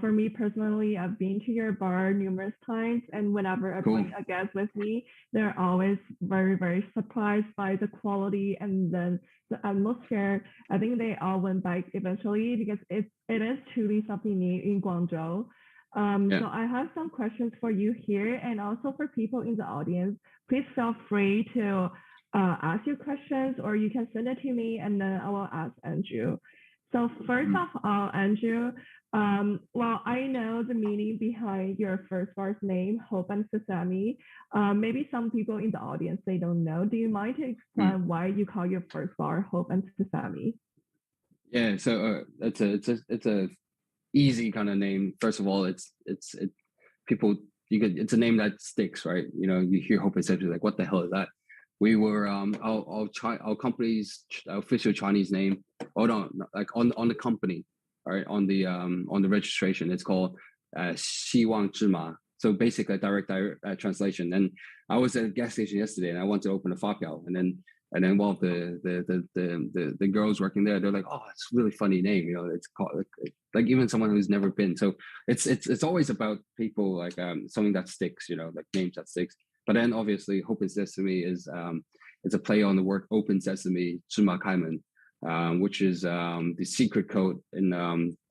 For me personally, I've been to your bar numerous times, and whenever I bring a guest with me, they're always very, very surprised by the quality and then the atmosphere. I think they all went back eventually because it is truly something new in Guangzhou. So I have some questions for you here and also for people in the audience. Please feel free to ask your questions or you can send it to me and then I will ask Andrew. So first of all, Andrew, well, I know the meaning behind your first bar's name, Hope and Sesame. Maybe some people in the audience, they don't know. Do you mind to explain why you call your first bar Hope and Sesame? Yeah, so it's a easy kind of name. First of all, it's people it's a name that sticks, right? You know, you hear Hope Sesame, like what the hell is that? We were our company's official Chinese name. Hold on, like on the company, right? On the registration, it's called 希望之马. So basically a direct translation. And I was at a gas station yesterday and I wanted to open a fapiao, and then one of the girls working there, they're like, oh, it's a really funny name, you know, it's called like even someone who's never been. So it's always about people like something that sticks, you know, like names that sticks. But then obviously Hope Sesame is it's a play on the word open sesame, 芝麻开门, which is the secret code in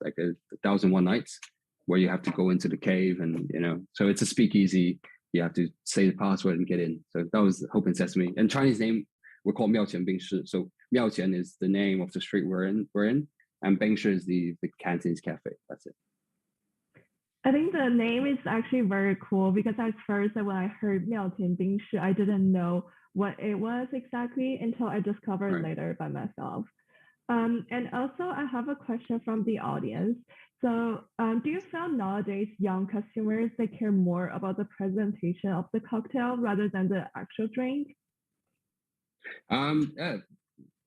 like a 1001 Nights, where you have to go into the cave and, you know, so it's a speakeasy. You have to say the password and get in. So that was Hope Sesame. And Chinese name, we're called 庙前冰室. So 庙前 is the name of the street we're in, and 冰室 is the Cantonese cafe. That's it. I think the name is actually very cool because at first when I heard 庙前冰室, I didn't know what it was exactly until I discovered later by myself. And also I have a question from the audience. So do you feel nowadays young customers, they care more about the presentation of the cocktail rather than the actual drink? Yeah,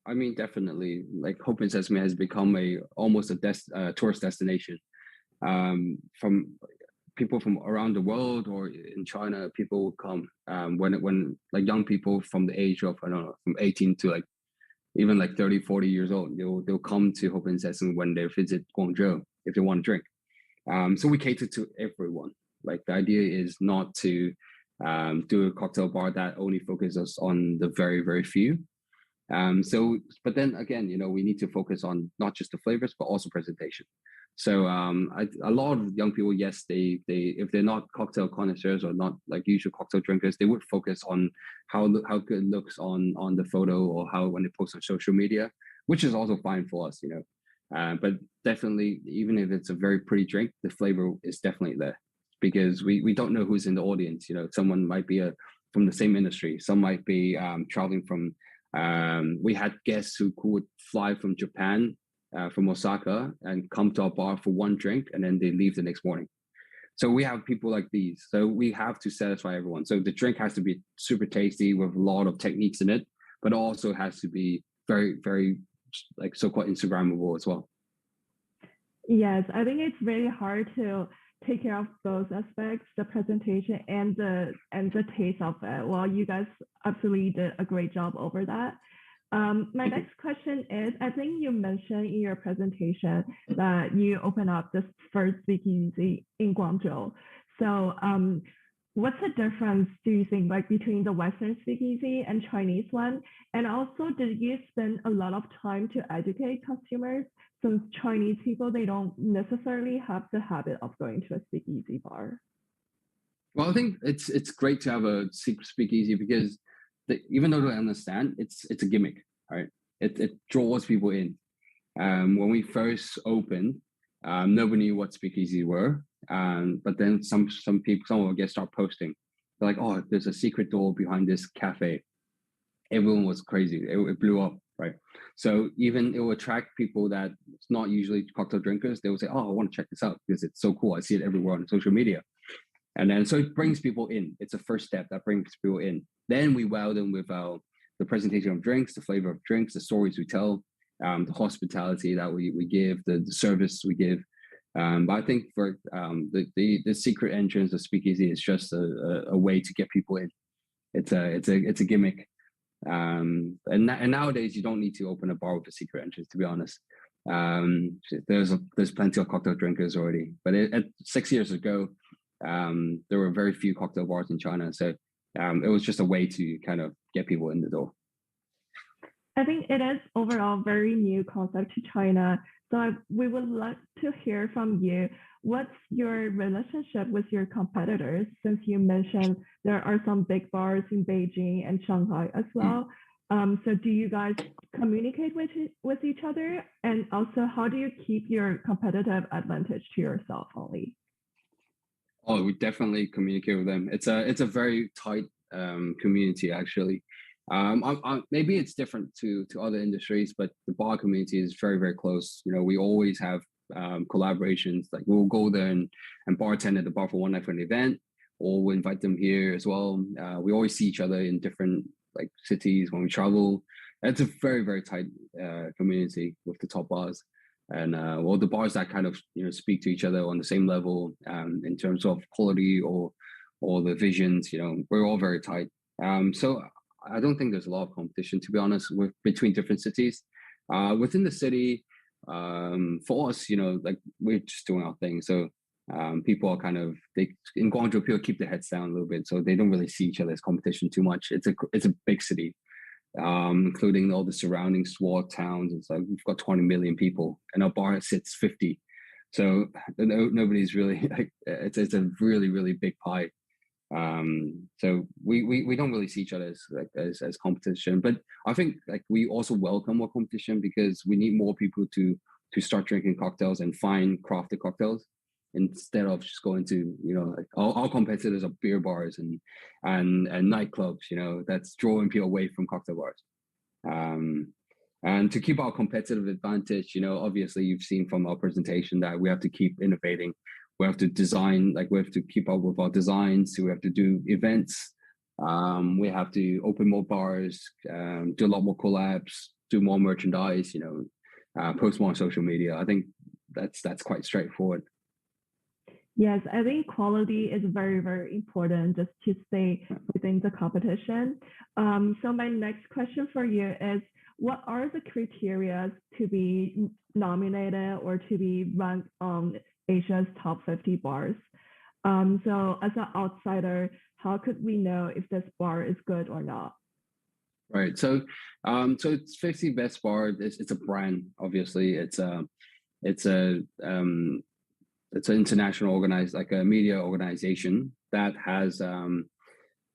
I mean, definitely. Like Hope Sesame has become almost a tourist destination. From people from around the world or in China, people will come when like young people from the age of, I don't know, from 18 to like even like 30, 40 years old, they'll come to Hope Sesame when they visit Guangzhou if they want to drink. So we cater to everyone. Like the idea is not to do a cocktail bar that only focuses on the very, very few. So, but then again, you know, we need to focus on not just the flavors, but also presentation. So a lot of young people, yes, they if they're not cocktail connoisseurs or not like usual cocktail drinkers, they would focus on how good it looks on the photo or how when they post on social media, which is also fine for us, you know. But definitely, even if it's a very pretty drink, the flavor is definitely there because we don't know who's in the audience. You know, someone might be from the same industry, some might be traveling from. We had guests who would fly from Japan. From Osaka and come to our bar for one drink and then they leave the next morning. So we have people like these. So we have to satisfy everyone. So the drink has to be super tasty with a lot of techniques in it, but also has to be very, very like so-called Instagrammable as well. Yes, I think it's very hard to take care of those aspects, the presentation and the taste of it. Well, you guys absolutely did a great job over that. My next question is, I think you mentioned in your presentation that you opened up this first speakeasy in Guangzhou. So what's the difference, do you think, like between the Western speakeasy and Chinese one? And also, did you spend a lot of time to educate consumers since Chinese people, they don't necessarily have the habit of going to a speakeasy bar? Well, I think it's great to have a speakeasy because even though they understand, it's a gimmick, right? It draws people in. When we first opened, nobody knew what speakeasy were. But then some people, some of our guests start posting. They're like, oh, there's a secret door behind this cafe. Everyone was crazy. It blew up, right? So even it will attract people that it's not usually cocktail drinkers. They will say, oh, I want to check this out because it's so cool. I see it everywhere on social media. And then, so it brings people in. It's a first step that brings people in. Then we wow them with the presentation of drinks, the flavor of drinks, the stories we tell, the hospitality that we give, the service we give. But I think for the secret entrance of speakeasy is just a way to get people in. It's a gimmick. And nowadays you don't need to open a bar with a secret entrance, to be honest. There's plenty of cocktail drinkers already. But 6 years ago, there were very few cocktail bars in China, so it was just a way to kind of get people in the door. I think it is overall very new concept to China. So we would like to hear from you. What's your relationship with your competitors? Since you mentioned there are some big bars in Beijing and Shanghai as well. So do you guys communicate with each other? And also, how do you keep your competitive advantage to yourself only? Oh, we definitely communicate with them. It's a very tight community actually. Maybe it's different to other industries, but the bar community is very very close. You know, we always have collaborations. Like we'll go there and bartend at the bar for one night for an event, or we'll invite them here as well. We always see each other in different like cities when we travel. It's a very very tight community with the top bars. And well, the bars that kind of speak to each other on the same level in terms of quality or the visions, we're all very tight. So I don't think there's a lot of competition, to be honest, between different cities. Within the city, for us, like we're just doing our thing. So people are in Guangzhou, people keep their heads down a little bit, so they don't really see each other as competition too much. It's a big city, including all the surrounding small towns. It's like we've got 20 million people, and our bar sits 50. So nobody's really like it's a really really big pie. So we don't really see each other as competition, but I think like we also welcome more competition because we need more people to start drinking cocktails and find crafted cocktails instead of just going to like our competitors are beer bars and nightclubs, that's drawing people away from cocktail bars. And to keep our competitive advantage, obviously you've seen from our presentation that we have to keep innovating. We have to design, like we have to keep up with our designs. So we have to do events. We have to open more bars, do a lot more collabs, do more merchandise, post more on social media. I think that's quite straightforward. Yes, I think quality is very, very important just to stay within the competition. So my next question for you is, what are the criteria to be nominated or to be ranked on Asia's top 50 bars? So as an outsider, how could we know if this bar is good or not? Right. So it's 50 best bar. It's a brand, obviously. It's an international organized, like a media organization that has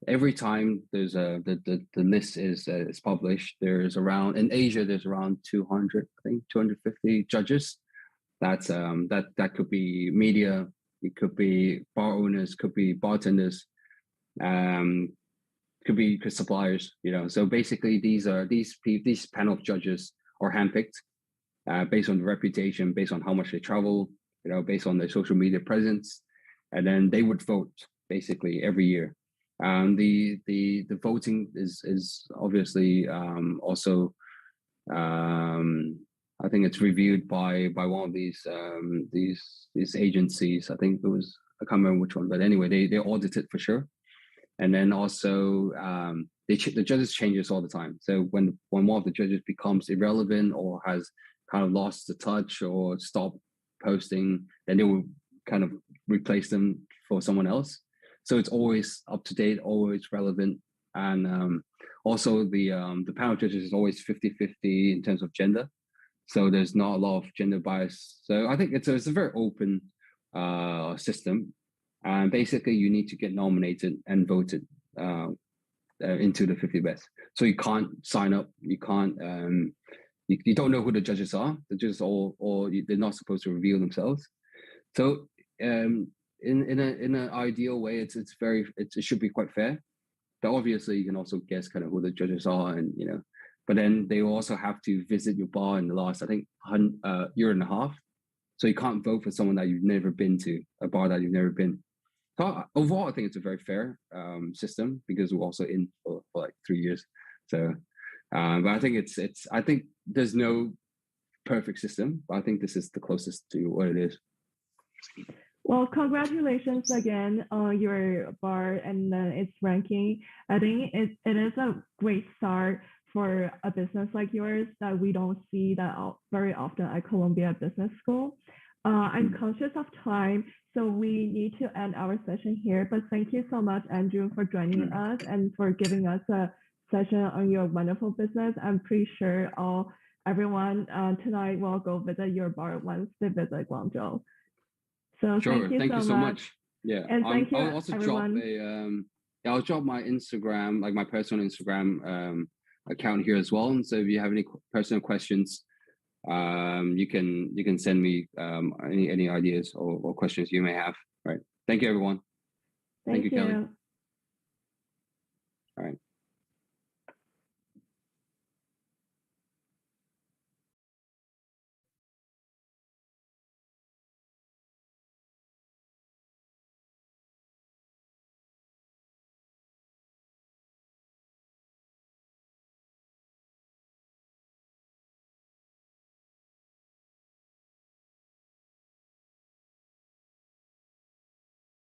every time there's the list is published, there's around in Asia there's around 200, I think 250 judges. That's that could be media, it could be bar owners, could be bartenders, could be suppliers. So basically these panel of judges are handpicked based on the reputation, based on how much they travel, based on their social media presence, and then they would vote basically every year. The voting is obviously also I think it's reviewed by one of these agencies. I think I can't remember which one, but anyway, they audit it for sure. And then also the judges changes all the time. So when one of the judges becomes irrelevant or has kind of lost the touch or stopped posting, then they will kind of replace them for someone else. So it's always up to date, always relevant. And also the panel judges is always 50-50 in terms of gender. So there's not a lot of gender bias. So I think it's a very open system. And basically you need to get nominated and voted into the 50 best. So you can't sign up, you can't, you don't know who the judges are. They're just they're not supposed to reveal themselves. So in an ideal way, it should be quite fair. But obviously, you can also guess kind of who the judges are, and But then they also have to visit your bar in the last, I think, year and a half. So you can't vote for someone that you've never been to, a bar that you've never been. So overall, I think it's a very fair system because we're also in for like 3 years. So, but I think I think there's no perfect system, but I think this is the closest to what it is. Well, congratulations again on your bar and its ranking. I think it is a great start for a business like yours that we don't see that very often at Columbia Business School. I'm conscious of time, so we need to end our session here. But thank you so much, Andrew, for joining us and for giving us a session on your wonderful business. I'm pretty sure everyone tonight will go visit your bar once they visit Guangzhou. So Sure. thank you so much. Yeah. And thank you, I'll also everyone. I'll drop my Instagram, like my personal Instagram account here as well. And so if you have any personal questions, you can send me any ideas or questions you may have. Right. Thank you, everyone. Thank you, Kelly. You. All right.